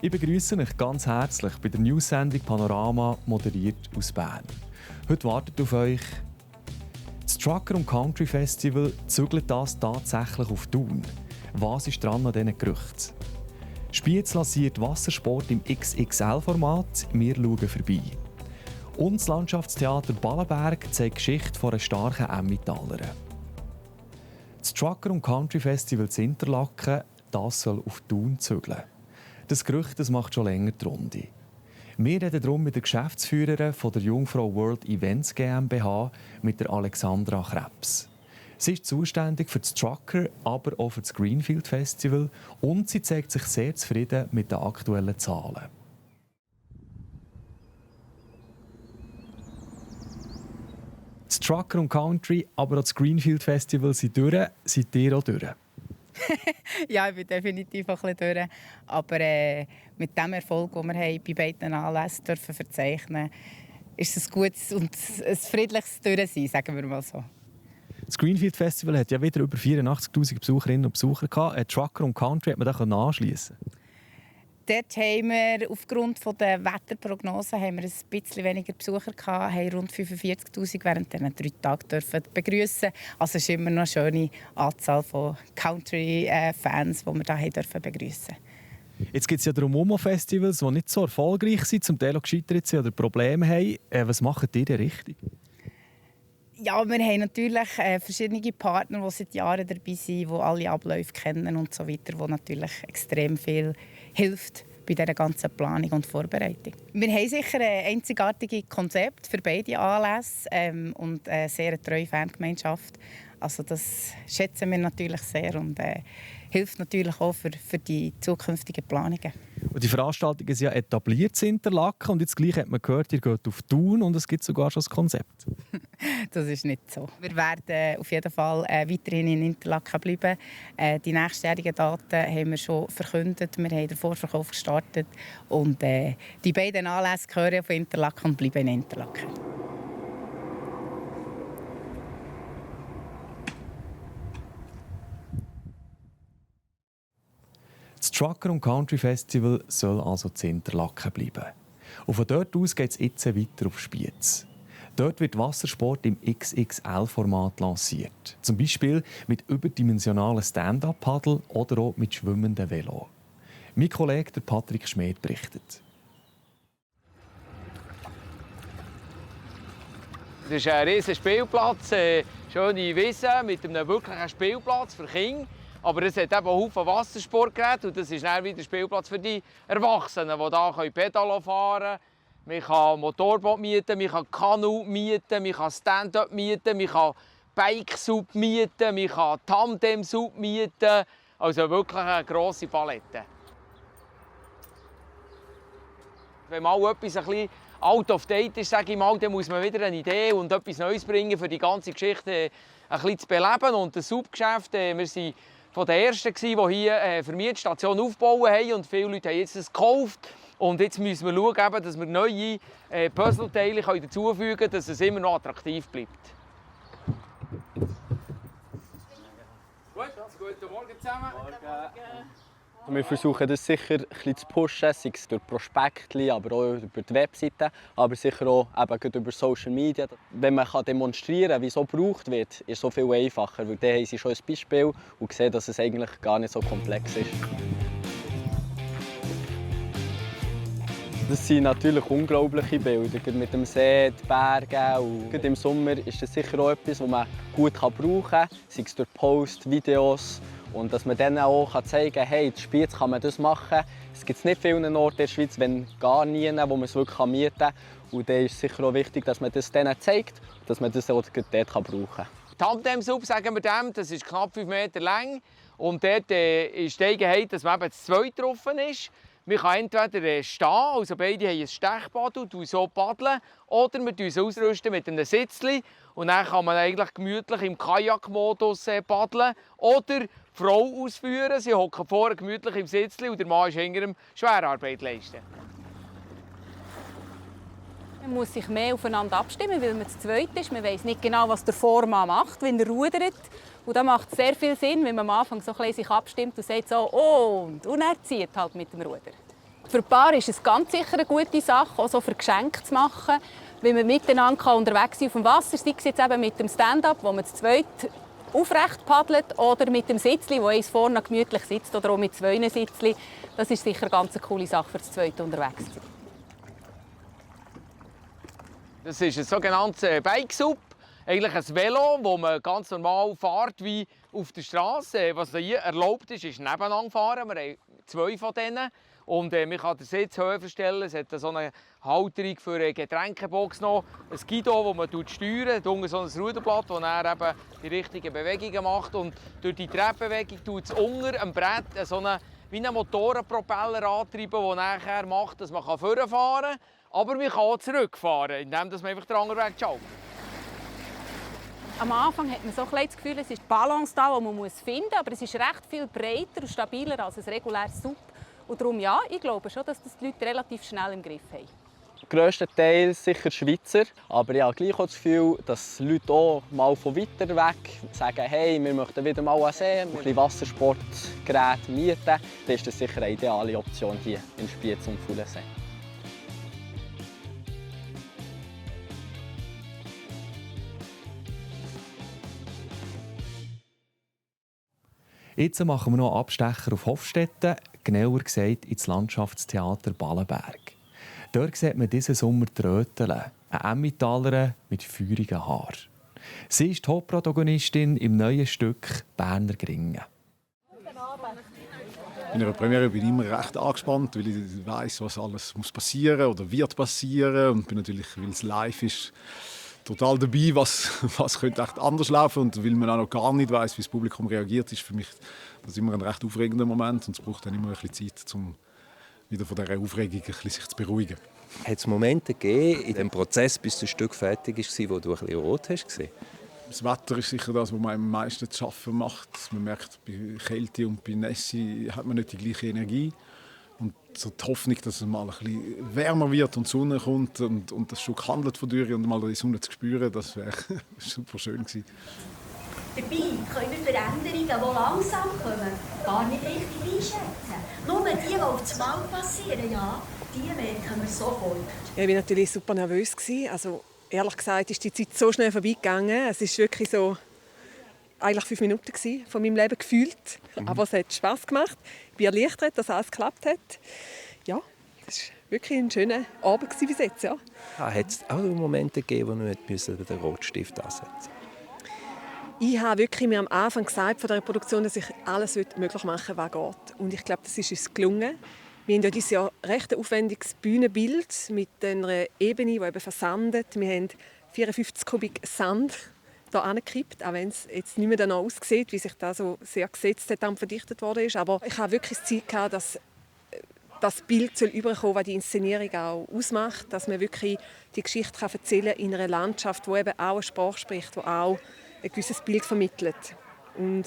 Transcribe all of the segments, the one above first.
Ich begrüße euch ganz herzlich bei der News-Sendung Panorama, moderiert aus Bern. Heute wartet auf euch das Trucker & Country Festival. Zügelt das tatsächlich auf Thun? Was ist dran an diesen Gerüchten? Spiez lanciert Wassersport im XXL-Format. Wir schauen vorbei. Und das Landschaftstheater Ballenberg zeigt die Geschichte einer starken Emmentaler. Das Trucker & Country Festival in Interlaken, das soll auf Thun zügeln. Das Gerücht macht schon länger die Runde. Wir reden darum mit der Geschäftsführerin von der Jungfrau World Events GmbH, mit der Alexandra Krebs. Sie ist zuständig für das Trucker, aber auch für das Greenfield Festival und sie zeigt sich sehr zufrieden mit den aktuellen Zahlen. Das Trucker & Country, aber auch das Greenfield Festival sind durch. Seid ihr auch durch? Ja, ich bin definitiv ein bisschen durch. Aber mit dem Erfolg, den wir bei beiden Anlässen verzeichnen dürfen, ist es ein gutes und ein friedliches Durchsein, sagen wir mal so. Das Greenfield Festival hat ja wieder über 84'000 Besucherinnen und Besucher gehabt. Ein Trucker & Country hat man da anschliessen. Dort haben wir aufgrund der Wetterprognosen ein bisschen weniger Besucher gehabt, haben rund 45'000 während diesen 3 Tagen begrüßen. Also es ist immer noch eine schöne Anzahl von Country-Fans, die wir hier begrüßen dürfen. Jetzt gibt es ja darum Festivals, die nicht so erfolgreich sind, zum Teil auch gescheitert sind oder Probleme haben. Was macht ihr denn richtig? Ja, wir haben natürlich verschiedene Partner, die seit Jahren dabei sind, die alle Abläufe kennen und so weiter, die natürlich extrem viel hilft bei dieser ganzen Planung und Vorbereitung. Wir haben sicher ein einzigartiges Konzept für beide Anlässe und eine sehr treue Fangemeinschaft. Also das schätzen wir natürlich sehr und hilft natürlich auch für die zukünftigen Planungen. Und die Veranstaltungen sind ja etabliert in Interlaken und jetzt gleich hat man gehört, ihr geht auf Thun und es gibt sogar schon ein Konzept. Das ist nicht so. Wir werden auf jeden Fall weiterhin in Interlaken bleiben. Die nächstjährigen Daten haben wir schon verkündet. Wir haben den Vorverkauf gestartet und die beiden Anlässe gehören auf Interlaken und bleiben in Interlaken. Das Trucker & Country Festival soll also in Interlaken bleiben. Und von dort aus geht es jetzt weiter auf Spiez. Dort wird Wassersport im XXL-Format lanciert. Zum Beispiel mit überdimensionalen Stand-up-Paddel oder auch mit schwimmenden Velo. Mein Kollege Patrick Schmidt berichtet. Das ist ein riesiger Spielplatz, schöne Wiese mit einem wirklichen Spielplatz für Kinder. Aber es hat eben auch viele Wassersportgeräte und das ist dann wieder ein Spielplatz für die Erwachsenen, die hier Pedalo fahren können. Man kann Motorboot mieten, man kann Kanu mieten, man kann Stand-up mieten, man kann Bike-Sub mieten, man kann Tandem-Sub mieten. Also wirklich eine grosse Palette. Wenn mal etwas ein bisschen out of date ist, sage ich mal, dann muss man wieder eine Idee und etwas Neues bringen, für die ganze Geschichte ein bisschen zu beleben. Und das Subgeschäft, wir sind von den Ersten, die hier eine Vermietstation aufbauen haben und viele Leute haben jetzt das gekauft. Und jetzt müssen wir schauen, dass wir neue Puzzleteile dazufügen können, dass es immer noch attraktiv bleibt. Guten Morgen zusammen. Wir versuchen das sicher ein bisschen zu pushen, sei es durch Prospekte, aber auch über die Webseite, aber sicher auch eben über Social Media. Wenn man demonstrieren kann, wie es gebraucht wird, ist es so viel einfacher, weil dann haben sie schon ein Beispiel und sehen, dass es eigentlich gar nicht so komplex ist. Das sind natürlich unglaubliche Bilder, mit dem See, den Bergen. Und im Sommer ist das sicher auch etwas, das man gut brauchen kann, sei es durch Posts, Videos. Und dass man dann auch zeigen kann, hey, in Spiez kann man das machen. Es gibt nicht viele Orte in der Schweiz, wenn gar nie, wo man es wirklich mieten kann. Und dann ist es sicher auch wichtig, dass man das denen zeigt, dass man das auch dort brauchen kann. Tandem-Sub, sagen wir dem, das ist knapp 5 Meter lang. Und dort ist die Eigenheit, dass man eben zu zweit drauf ist. Man kann entweder stehen, also beide haben ein Stechbad und so paddeln, oder wir ausrüsten mit einem Sitzli. Und dann kann man eigentlich gemütlich im Kajakmodus paddeln. Oder die Frau ausführen, sie hockt vorne gemütlich im Sitzli und der Mann ist hinter ihm Schwerarbeit leisten. Man muss sich mehr aufeinander abstimmen, weil man zu zweit ist. Man weiss nicht genau, was der Vormann macht, wenn er rudert. Und da macht es sehr viel Sinn, wenn man am Anfang so ein bisschen sich abstimmt und sagt so, und er zieht halt mit dem Ruder. Für ein Paar ist es ganz sicher eine gute Sache, auch so für Geschenke zu machen, wenn man miteinander unterwegs sein kann auf dem Wasser, sei es jetzt eben mit dem Stand-up, wo man zu zweit aufrecht paddelt, oder mit dem Sitzli, wo eins vorne gemütlich sitzt, oder auch mit 2 Sitzli. Das ist sicher eine ganz coole Sache für das zweite unterwegs sein. Das ist ein sogenanntes Bike-Sup. Eigentlich ein Velo, das man ganz normal fährt wie auf der Straße. Was hier erlaubt ist nebeneinander fahren. Wir haben 2 von denen. Und man kann den Sitz höher verstellen. Es hat so eine Halterung für eine Getränkebox noch. Ein Guido, das man steuert. Unten so ein Ruderblatt, das dann eben die richtigen Bewegungen macht. Und durch die Treppenbewegung tut es unter am Brett so wie einen Motorenpropeller antreiben, der nachher macht, dass man vorfahren kann. Aber man kann auch zurückfahren, indem man einfach den anderen Weg schaltet. Am Anfang hat man so ein das Gefühl, es ist die Balance da, die man finden muss. Aber es ist recht viel breiter und stabiler als ein reguläres Sub. Und darum, ja, ich glaube schon, dass das die Leute relativ schnell im Griff haben. Grösstenteils sicher Schweizer, aber ich habe gleich auch das Gefühl, dass Leute auch mal von weiter weg sagen, hey, wir möchten wieder mal an See, ein bisschen Wassersportgeräte mieten. Dann ist das sicher eine ideale Option hier in Spiez und Fuhlensee. Jetzt machen wir noch einen Abstecher auf Hofstetten, genauer gesagt ins Landschaftstheater Ballenberg. Dort sieht man diesen Sommer die Rötele, eine Emmentaler mit feurigen Haaren. Sie ist die Hauptprotagonistin im neuen Stück «Berner Gringen». In einer Premiere bin ich immer recht angespannt, weil ich weiss, was alles passieren muss oder wird passieren. Und bin natürlich, weil es live ist, total dabei, was könnte echt anders laufen. Und weil man auch noch gar nicht weiss, wie das Publikum reagiert, ist für mich das immer ein recht aufregender Moment. Und es braucht dann immer ein bisschen Zeit, um wieder von dieser Aufregung ein bisschen sich zu beruhigen. Hat es Momente gegeben in dem Prozess, bis das Stück fertig war, wo du ein bisschen rot hast gesehen? Das Wetter ist sicher das, was man am meisten zu schaffen macht. Man merkt, bei Kälte und bei Nässe hat man nicht die gleiche Energie. Und so die Hoffnung, dass es mal ein bisschen wärmer wird und die Sonne kommt und das Stück handelt von Dürre und mal die Sonne zu spüren, das wäre super schön gewesen. Dabei können wir Veränderungen, die langsam kommen, gar nicht richtig einschätzen. Nur die, die auf das Mal passieren, ja, die merken wir sofort. Ich war natürlich super nervös. Also, ehrlich gesagt ist die Zeit so schnell vorbeigegangen. Es war wirklich so eigentlich 5 Minuten von meinem Leben gefühlt. Aber es hat Spass gemacht. Ich bin erleichtert, dass alles geklappt hat. Ja, das war wirklich ein schöner Abend bis jetzt. Ja. Hat es auch Momente gegeben, wo du den Rotstift ansetzen musste? Ich habe wirklich mir am Anfang gesagt von der Produktion, dass ich alles möglich machen will, was geht. Und ich glaube, das ist uns gelungen. Wir haben ja dieses Jahr recht aufwendiges Bühnenbild mit einer Ebene, die eben versandet. Wir haben 54 Kubik Sand hier angekippt, auch wenn es jetzt nicht mehr danach aussieht, wie sich das so sehr gesetzt hat und verdichtet worden ist. Aber ich habe wirklich das Ziel gehabt, dass das Bild überkommen soll, was die Inszenierung auch ausmacht, dass man wirklich die Geschichte erzählen kann in einer Landschaft, die eben auch eine Sprache spricht, die auch ein gewisses Bild vermittelt. Und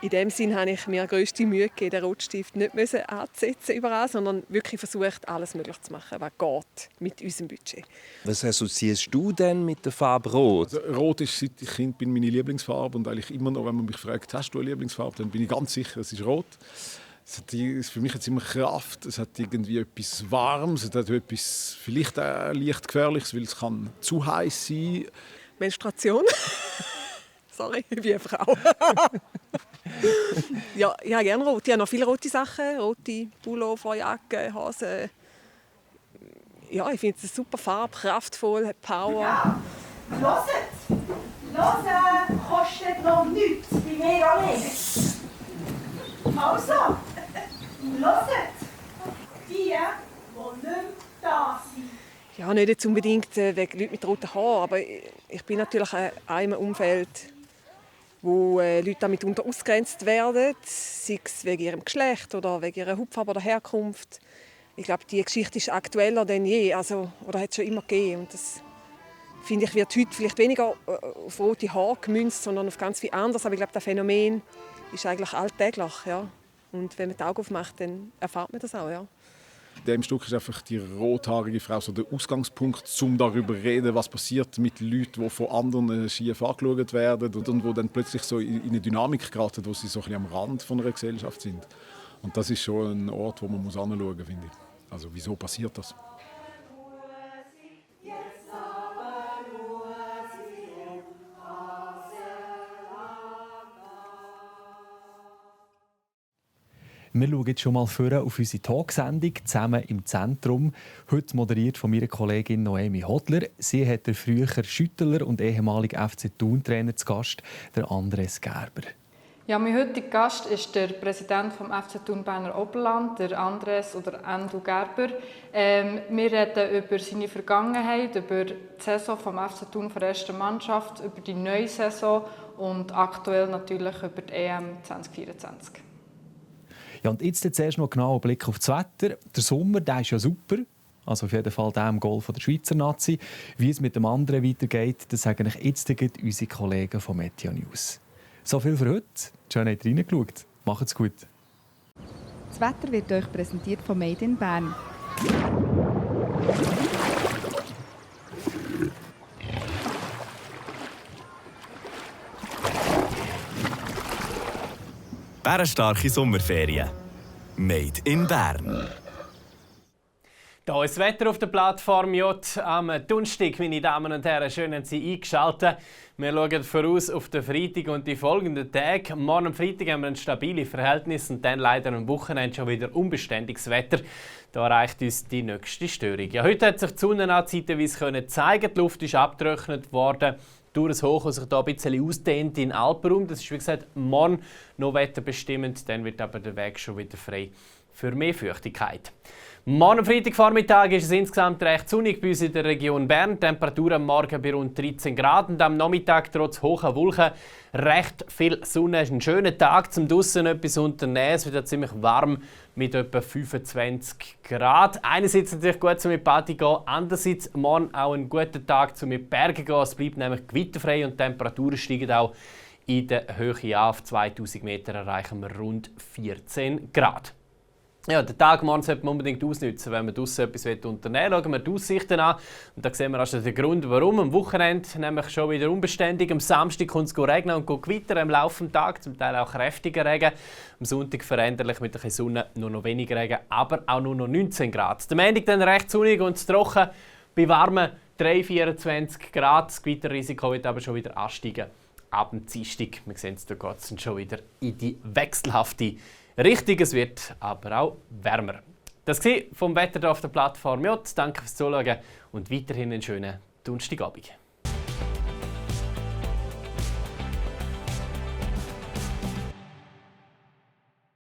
in dem Sinn habe ich mir grösste Mühe gegeben, den Rotstift nicht anzusetzen überall, sondern wirklich versucht, alles möglich zu machen, was geht mit unserem Budget. Was assoziierst du denn mit der Farbe Rot? Also, Rot ist, seit ich Kind bin, meine Lieblingsfarbe. Und eigentlich immer noch, wenn man mich fragt, hast du eine Lieblingsfarbe, dann bin ich ganz sicher, es ist Rot. Es für mich jetzt immer Kraft, es hat irgendwie etwas Warmes, es hat etwas vielleicht auch leicht Gefährliches, weil es kann zu heiß sein. Menstruation. Sorry, ich bin eine Frau. Ja, ich habe gerne rot. Ich habe noch viele rote Sachen. Rote Pullover, Jacke, Hosen. Ja, ich finde es eine super Farbe, kraftvoll, hat Power. Ja, hört! Hören kostet noch nichts, bei mir auch nicht. Also, hört! Die, die nicht mehr da sind. Ja, nicht jetzt unbedingt wegen Leuten mit roten Haaren, aber ich bin natürlich auch in einem Umfeld, wo Leute damit ausgegrenzt werden, sei es wegen ihrem Geschlecht oder wegen ihrer Hautfarbe oder Herkunft. Ich glaube, die Geschichte ist aktueller denn je, oder hat es schon immer gegeben. Und das, finde ich, wird heute vielleicht weniger auf rote Haare gemünzt, sondern auf ganz viel anderes. Aber ich glaube, das Phänomen ist eigentlich alltäglich. Ja. Und wenn man die Augen aufmacht, dann erfährt man das auch. Ja. In diesem Stück ist einfach die rothaarige Frau so der Ausgangspunkt, um darüber zu reden, was passiert mit Leuten, die von anderen schief angeschaut werden und die dann plötzlich so in eine Dynamik geraten, wo sie so ein bisschen am Rand von einer Gesellschaft sind. Und das ist schon ein Ort, wo man hinschauen muss, finde ich. Also wieso passiert das? Wir schauen jetzt schon mal vorher auf unsere Talksendung «Zusammen im Zentrum». Heute moderiert von meiner Kollegin Noemi Hodler. Sie hat den früheren Schüttler und ehemaligen FC Thun-Trainer zu Gast, der Andres Gerber. Ja, mein heutiger Gast ist der Präsident des FC Thun Berner Oberland, der Andres oder Endo Gerber. Wir reden über seine Vergangenheit, über die Saison vom FC Thun von der ersten Mannschaft, über die neue Saison und aktuell natürlich über die EM 2024. Ja, und jetzt zuerst noch genau einen Blick auf das Wetter. Der Sommer, der ist ja super. Also auf jeden Fall der im Goal von der Schweizer Nazi. Wie es mit dem anderen weitergeht, das sagen euch jetzt unsere Kollegen von Meteo News. So viel für heute. Schön, habt ihr reingeschaut. Macht's gut. Das Wetter wird euch präsentiert von Made in Bern. Bärenstarke Sommerferien. Made in Bern. Hier ist das Wetter auf der Plattform J am Donnerstag, meine Damen und Herren. Schön, dass Sie eingeschaltet. Wir schauen voraus auf den Freitag und die folgenden Tage. Morgen am Freitag haben wir ein stabiles Verhältnis und dann leider am Wochenende schon wieder unbeständiges Wetter. Da erreicht uns die nächste Störung. Ja, heute hat sich die Sonne an zeitweise zeigen. Die Luft ist abgetrocknet worden durch das Hoch, das sich hier ein bisschen ausdehnt in den Alpenraum. Das ist, wie gesagt, morgen noch wetterbestimmend. Dann wird aber der Weg schon wieder frei für mehr Feuchtigkeit. Morgen am Freitagvormittag ist es insgesamt recht sonnig bei uns in der Region Bern. Temperatur am Morgen bei rund 13 Grad und am Nachmittag trotz hoher Wolken recht viel Sonne. Es ist ein schöner Tag zum draussen etwas unternehmen. Es wird ziemlich warm mit etwa 25 Grad. Einerseits natürlich gut zum mit Party gehen, andererseits morgen auch ein guter Tag zum mit Bergen gehen. Es bleibt nämlich gewitterfrei und die Temperaturen steigen auch in der Höhe an. Auf 2000 Meter erreichen wir rund 14 Grad. Ja, den Tag morgen sollte man unbedingt ausnutzen, wenn man draussen etwas unternehmen will. Schauen wir die Aussichten an. Und da sehen wir also den Grund, warum. Am Wochenende nämlich schon wieder unbeständig. Am Samstag kommt es regnen und geht weiter am laufenden Tag, zum Teil auch kräftiger Regen. Am Sonntag veränderlich mit der Sonne nur noch weniger Regen, aber auch nur noch 19 Grad. Der Montag dann recht sonnig und trocken bei warmen 3-24 Grad. Das Gewitterrisiko wird aber schon wieder ansteigen. Ab dem Dienstag, wir sehen es, da geht es schon wieder in die wechselhafte Richtung. Es wird aber auch wärmer. Das war vom Wetter hier auf der Plattform J. Danke fürs Zuschauen und weiterhin einen schönen Donnerstagabend.